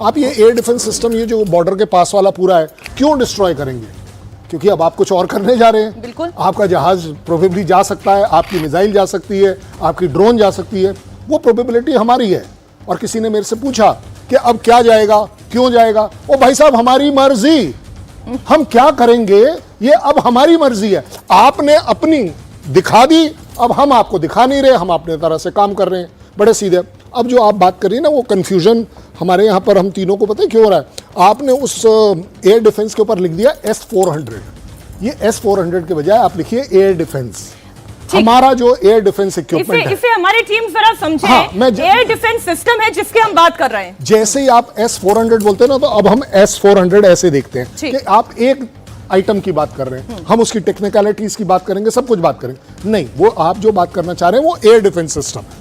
आप ये air defence system, ये जो बॉर्डर के पास वाला पूरा है, क्यों डिस्ट्रॉय करेंगे? क्योंकि अब आप कुछ और करने जा रहे हैं। बिल्कुल। आपका जहाज प्रोबेबली जा सकता है, आपकी मिसाइल जा सकती है, आपकी ड्रोन जा सकती है, वो प्रोबेबिलिटी हमारी है। और किसी ने मेरे से पूछा कि अब क्या जाएगा, क्यों जाएगा? ओ भाई साहब, हमारी मर्जी, हम क्या करेंगे ये अब हमारी मर्जी है। आपने अपनी दिखा दी, अब हम आपको दिखा नहीं रहे, हम अपने तरह से काम कर रहे हैं, बड़े सीधे। अब जो आप बात करिए ना, वो कंफ्यूजन हमारे यहाँ पर हम तीनों को पता है क्यों हो रहा है। आपने उस एयर डिफेंस के ऊपर लिख दिया S-400, ये S-400 के बजाय आप लिखिए एयर डिफेंस। हमारा जो एयर डिफेंस इक्विपमेंट है, इसे हमारी टीम जरा समझे। एयर डिफेंस सिस्टम है जिसके हम बात कर रहे हैं। जैसे ही आप S-400 बोलते हैं ना, तो अब हम S-400 ऐसे देखते हैं कि आप एक आइटम की बात कर रहे हैं, हम उसकी टेक्निकलिटीज की बात करेंगे, सब कुछ बात करेंगे। नहीं, वो आप जो बात करना चाह रहे हैं वो एयर डिफेंस सिस्टम है।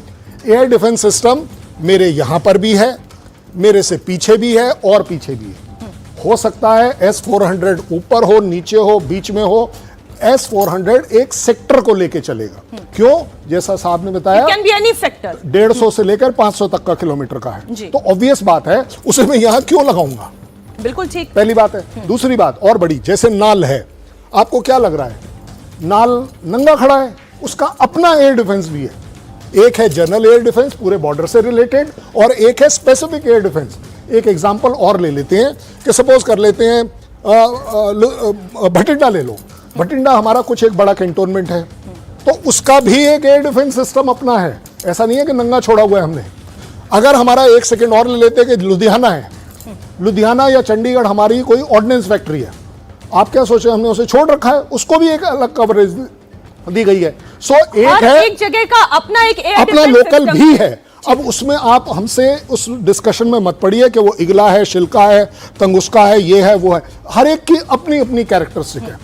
एयर डिफेंस सिस्टम मेरे यहां पर भी है, मेरे से पीछे भी है और पीछे भी है। हो सकता है S-400 ऊपर हो, नीचे हो, बीच में हो। S-400 एक सेक्टर को लेके चलेगा। क्यों? जैसा साहब ने बताया, कैन बी एनी सेक्टर, 150 से लेकर 500 तक का किलोमीटर का है, तो ऑब्वियस बात है उसे मैं यहां क्यों लगाऊंगा? बिल्कुल ठीक, पहली बात है। दूसरी बात और बड़ी, जैसे नाल है, आपको क्या लग रहा है? नाल नंगा खड़ा है, उसका अपना एयर डिफेंस भी है। एक है जनरल एयर डिफेंस पूरे बॉर्डर से रिलेटेड, और एक है स्पेसिफिक एयर डिफेंस। एक एग्जांपल और ले लेते हैं कि सपोज कर लेते हैं भटिंडा ले लो। भटिंडा हमारा कुछ एक बड़ा कैंटोनमेंट है, तो उसका भी एक एयर डिफेंस सिस्टम अपना है। ऐसा नहीं है कि नंगा छोड़ा हुआ है हमने। अगर हमारा एक सेकेंड और ले लेते हैं कि लुधियाना है, लुधियाना या चंडीगढ़ हमारी कोई ऑर्डिनेंस फैक्ट्री है, आप क्या सोचे हमने उसे छोड़ रखा है? उसको भी एक अलग कवरेज दी गई है। सो एक है, एक जगह का अपना एक एयर अपना लोकल भी है। अब उसमें आप हमसे उस डिस्कशन में मत पड़िए कि वो इगला है, शिल्का है, तंगुस्का है, ये है, वो है। हर एक की अपनी अपनी कैरेक्टरिस्टिक है।